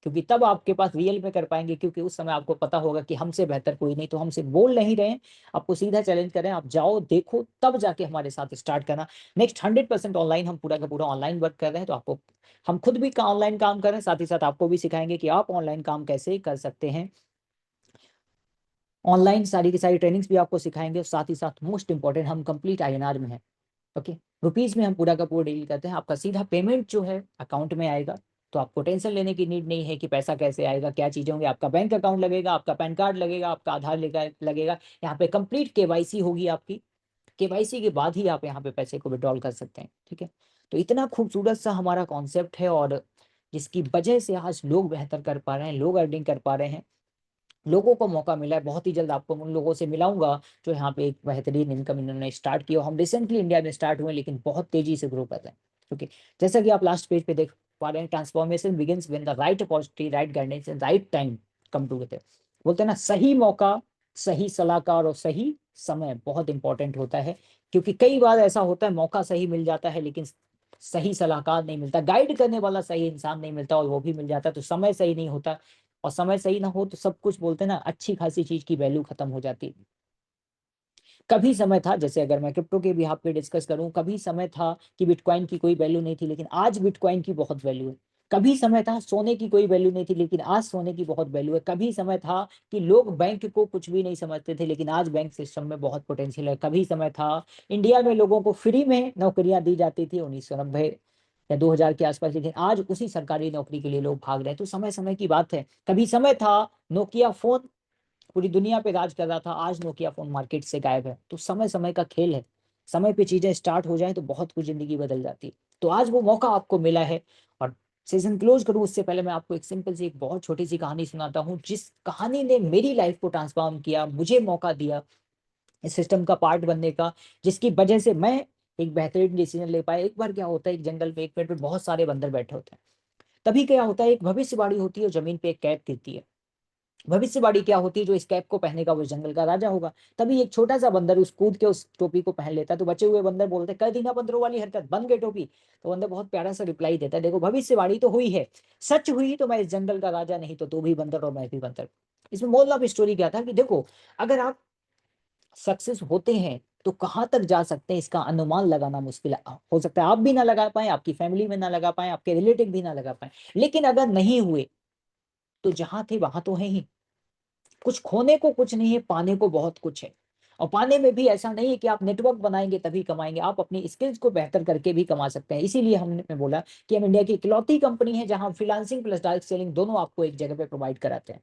क्योंकि तब आपके पास रियल में कर पाएंगे, क्योंकि उस समय आपको पता होगा कि हमसे बेहतर कोई नहीं। तो हमसे बोल नहीं रहे हैं, आपको सीधा चैलेंज करें, आप जाओ देखो तब जाके हमारे साथ स्टार्ट करना। नेक्स्ट 100% ऑनलाइन, हम पूरा का पूरा ऑनलाइन वर्क कर रहे हैं। तो आपको, हम खुद भी ऑनलाइन काम कर रहे हैं, साथ ही साथ आपको भी सिखाएंगे कि आप ऑनलाइन काम कैसे कर सकते हैं। ऑनलाइन सारी की सारी ट्रेनिंग्स भी आपको सिखाएंगे, साथ ही साथ मोस्ट इंपॉर्टेंट, हम कंप्लीट आईएनआर में है। ओके, रुपीज में हम पूरा का पूरा डील करते हैं। आपका सीधा पेमेंट जो है अकाउंट में आएगा, तो आपको टेंशन लेने की नीड नहीं है कि पैसा कैसे आएगा, क्या चीजें होंगी। आपका बैंक अकाउंट लगेगा, आपका पैन कार्ड लगेगा, आपका आधार लगेगा। यहाँ पे कंप्लीट केवाईसी होगी आपकी। केवाईसी के बाद ही आप यहाँ पे पैसे को विड्रॉल कर सकते हैं। ठीक है, तो इतना खूबसूरत सा हमारा कॉन्सेप्ट है, और जिसकी वजह से आज लोग बेहतर कर पा रहे हैं, लोग अर्निंग कर पा रहे हैं, लोगों को मौका मिला है। बहुत ही जल्द आपको उन लोगों से मिलाऊंगा जो यहाँ पे एक बेहतरीन इनकम इन्होंने स्टार्ट किया। हम रिसेंटली इंडिया में स्टार्ट हुए, लेकिन बहुत तेजी से ग्रो कर रहे हैं। ओके, जैसा कि आप लास्ट पेज पे देख पा रहे हैं, transformation begins when the right opportunity, right guidance and right time come together. बोलते हैं ना, सही मौका, सही सलाहकार और सही समय बहुत इंपॉर्टेंट होता है। क्योंकि कई बार ऐसा होता है, मौका सही मिल जाता है लेकिन सही सलाहकार नहीं मिलता, गाइड करने वाला सही इंसान नहीं मिलता, और वो भी मिल जाता है तो समय सही नहीं होता। और समय सही ना हो तो सब कुछ, बोलते हैं ना, अच्छी खासी चीज की वैल्यू खत्म हो जाती है। कभी समय था, जैसे अगर मैं क्रिप्टो के भी हाथ पे डिस्कस करूं, कभी समय था कि बिटकॉइन की कोई वैल्यू नहीं थी, लेकिन आज बिटकॉइन की बहुत वैल्यू है। कभी समय था सोने की कोई वैल्यू नहीं थी, लेकिन आज सोने की बहुत वैल्यू है। कभी समय था कि लोग बैंक को कुछ भी नहीं समझते थे, लेकिन आज बैंक सिस्टम में बहुत पोटेंशियल है। कभी समय था इंडिया में लोगों को फ्री में नौकरियां दी जाती थी 1990 या 2000 के आसपास, लेकिन आज उसी सरकारी नौकरी के लिए लोग भाग रहे हैं। तो समय समय की बात है। कभी समय था नोकिया फोन पूरी दुनिया पे राज कर रहा था, आज नोकिया फोन मार्केट से गायब है। तो समय समय का खेल है, समय पे चीजें स्टार्ट हो जाए तो बहुत कुछ जिंदगी बदल जाती है। तो आज वो मौका आपको मिला है। और सेशन क्लोज करूं उससे पहले मैं आपको एक सिंपल सी, एक बहुत छोटी सी कहानी सुनाता हूँ, जिस कहानी ने मेरी लाइफ को ट्रांसफॉर्म किया, मुझे मौका दिया इस सिस्टम का पार्ट बनने का, जिसकी वजह से मैं एक बेहतरीन डिसीजन ले पाया। एक बार क्या होता है, एक जंगल में एक पेड़ पे बहुत सारे बंदर बैठे होते हैं। तभी क्या होता है, एक भविष्यवाणी होती है, जमीन पे एक कैप गिरती है। भविष्यवाणी क्या होती है, जो इस कैप को पहनेगा वो जंगल का राजा होगा। तभी एक छोटा सा बंदर उस कूद के उस टोपी को पहन लेता है। तो बचे हुए बंदर बोलते हैं, कर दी ना बंदरों वाली हरकत, बन गए टोपी। तो बंदर बहुत प्यारा सा रिप्लाई देता है, देखो भविष्यवाणी तो हुई है, सच हुई तो मैं इस जंगल का राजा, नहीं तो तू भी बंदर और मैं भी बंदर। इसमें मोरल ऑफ स्टोरी क्या था कि देखो, अगर आप सक्सेस होते हैं तो कहाँ तक जा सकते हैं इसका अनुमान लगाना मुश्किल है। हो सकता है आप भी ना लगा पाए, आपकी फैमिली में ना लगा पाए, आपके रिलेटिव भी ना लगा पाए। लेकिन अगर नहीं हुए तो जहां थे वहां तो है ही। कुछ खोने को कुछ नहीं है, पाने को बहुत कुछ है। और पाने में भी ऐसा नहीं है कि आप नेटवर्क बनाएंगे तभी कमाएंगे, आप अपनी स्किल्स को बेहतर करके भी कमा सकते हैं। इसीलिए हमने बोला कि हम इंडिया की इकलौती कंपनी है जहां फ्रीलांसिंग प्लस डायरेक्ट सेलिंग दोनों आपको एक जगह पे प्रोवाइड कराते हैं।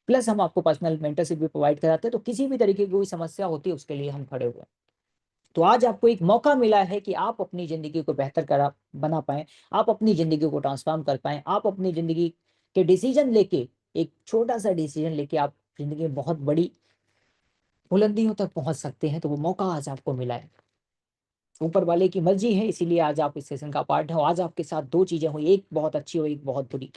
प्लस हम आपको पर्सनल मेंटरशिप भी प्रोवाइड कराते हैं। तो किसी भी तरीके की कोई समस्या होती है उसके लिए हम खड़े हुए हैं। तो आज आपको एक मौका मिला है कि आप अपनी जिंदगी को बेहतर करा बना पाए, आप अपनी जिंदगी को ट्रांसफॉर्म कर पाए, आप अपनी जिंदगी के डिसीजन लेके, एक छोटा सा डिसीजन लेके आप जिंदगी में बहुत बड़ी बुलंदियों तक पहुंच सकते हैं। तो वो मौका आज आपको मिला है, ऊपर वाले की मर्जी है, इसीलिए आज आप इस सेशन का पार्ट हो। आज आपके साथ दो चीजें हुई, एक बहुत अच्छी और एक बहुत बुरी।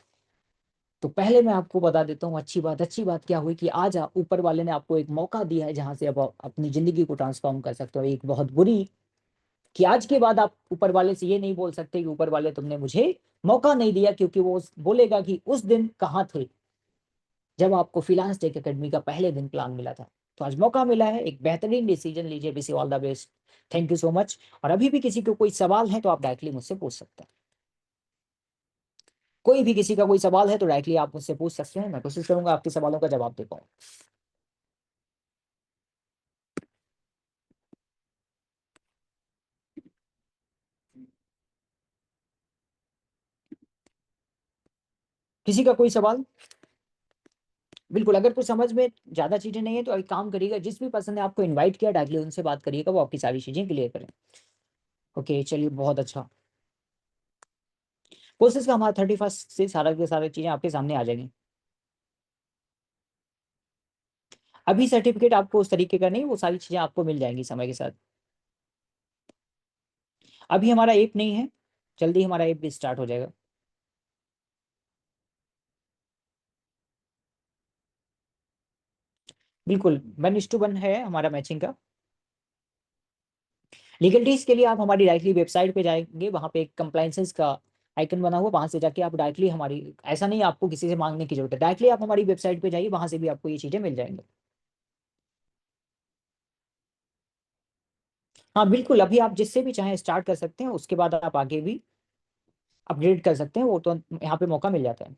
तो पहले मैं आपको बता देता हूँ अच्छी बात क्या हुई कि आज ऊपर वाले ने आपको एक मौका दिया है जहां से अब आप अपनी जिंदगी को ट्रांसफॉर्म कर सकते हो। एक बहुत बुरी कि आज के बाद आप ऊपर वाले से ये नहीं बोल सकते कि ऊपर वाले तुमने मुझे मौका नहीं दिया, क्योंकि वो बोलेगा कि उस दिन कहाँ थे जब आपको फ्रीलांस टेक एकेडमी का पहले दिन प्लान मिला था। तो आज मौका मिला है, एक बेहतरीन डिसीजन लीजिए। Wish you all the best, thank you so much. और अभी भी किसी को कोई सवाल है तो आप डायरेक्टली मुझसे पूछ सकते हैं। कोई भी किसी का कोई सवाल है तो डायरेक्टली आप मुझसे पूछ सकते हैं, मैं कोशिश करूंगा आपके सवालों का जवाब दे पाऊँ। किसी का कोई सवाल? बिल्कुल, अगर कुछ समझ में ज्यादा चीजें नहीं है तो एक काम करिएगा, जिस भी पर्सन ने आपको इनवाइट किया डायरेक्टली उनसे बात करिएगा, वो आपकी सारी चीजें क्लियर करें। ओके, चलिए बहुत अच्छा। कोर्सेज का हमारा 31 से सारा के सारी चीजें आपके सामने आ जाएंगी। अभी सर्टिफिकेट आपको उस तरीके का नहीं, वो सारी चीजें आपको मिल जाएंगी समय के साथ। अभी हमारा ऐप नहीं है, जल्दी हमारा ऐप भी स्टार्ट हो जाएगा। बिल्कुल, 1:1 है हमारा मैचिंग का। लीगलिटीज के लिए आप हमारी डायरेक्टली वेबसाइट पे जाएंगे, वहां पे एक कंप्लाइंसेस का आइकन बना हुआ, वहां से जाके आप डायरेक्टली हमारी, ऐसा नहीं आपको किसी से मांगने की जरूरत है, डायरेक्टली आप हमारी वेबसाइट पे जाइए, वहां से भी आपको ये चीजें मिल जाएंगी। हाँ बिल्कुल, अभी आप जिससे भी चाहें स्टार्ट कर सकते हैं, उसके बाद आप आगे भी अपग्रेड कर सकते हैं, वो तो यहाँ पे मौका मिल जाता है।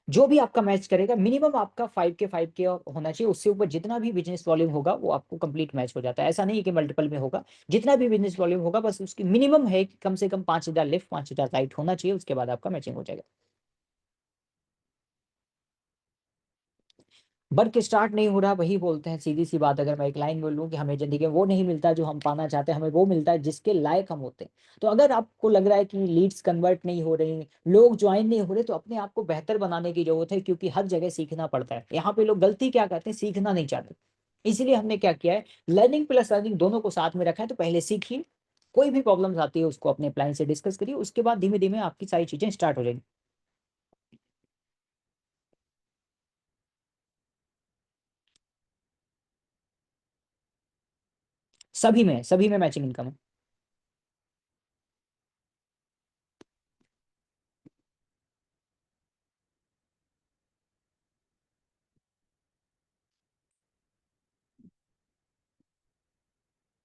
जो भी आपका मैच करेगा, मिनिमम आपका 5K होना चाहिए, उससे ऊपर जितना भी बिजनेस वॉल्यूम होगा वो आपको कंप्लीट मैच हो जाता है। ऐसा नहीं है कि मल्टीपल में होगा, जितना भी बिजनेस वॉल्यूम होगा बस उसकी मिनिमम है कि कम से कम 5,000 लेफ्ट 5,000 राइट होना चाहिए, उसके बाद आपका मैचिंग हो जाएगा। वर्क स्टार्ट नहीं हो रहा, वही बोलते हैं सीधी सी बात, अगर मैं एक लाइन बोलूँ कि हमें जिंदगी में वो नहीं मिलता जो हम पाना चाहते हैं, हमें वो मिलता है जिसके लायक हम होते हैं। तो अगर आपको लग रहा है कि लीड्स कन्वर्ट नहीं हो रही, लोग ज्वाइन नहीं हो रहे, तो अपने आप को बेहतर बनाने की जरूरत है, क्योंकि हर जगह सीखना पड़ता है। यहाँ पे लोग गलती क्या करते हैं, सीखना नहीं चाहते। इसीलिए हमने क्या किया है, लर्निंग प्लस अर्निंग दोनों को साथ में रखा है। तो पहले सीखिए, कोई भी प्रॉब्लम्स आती है उसको अपने क्लाइंट से डिस्कस करिए, उसके बाद धीमे धीमे आपकी सारी चीजें स्टार्ट हो जाएंगी। सभी में मैचिंग इनकम है।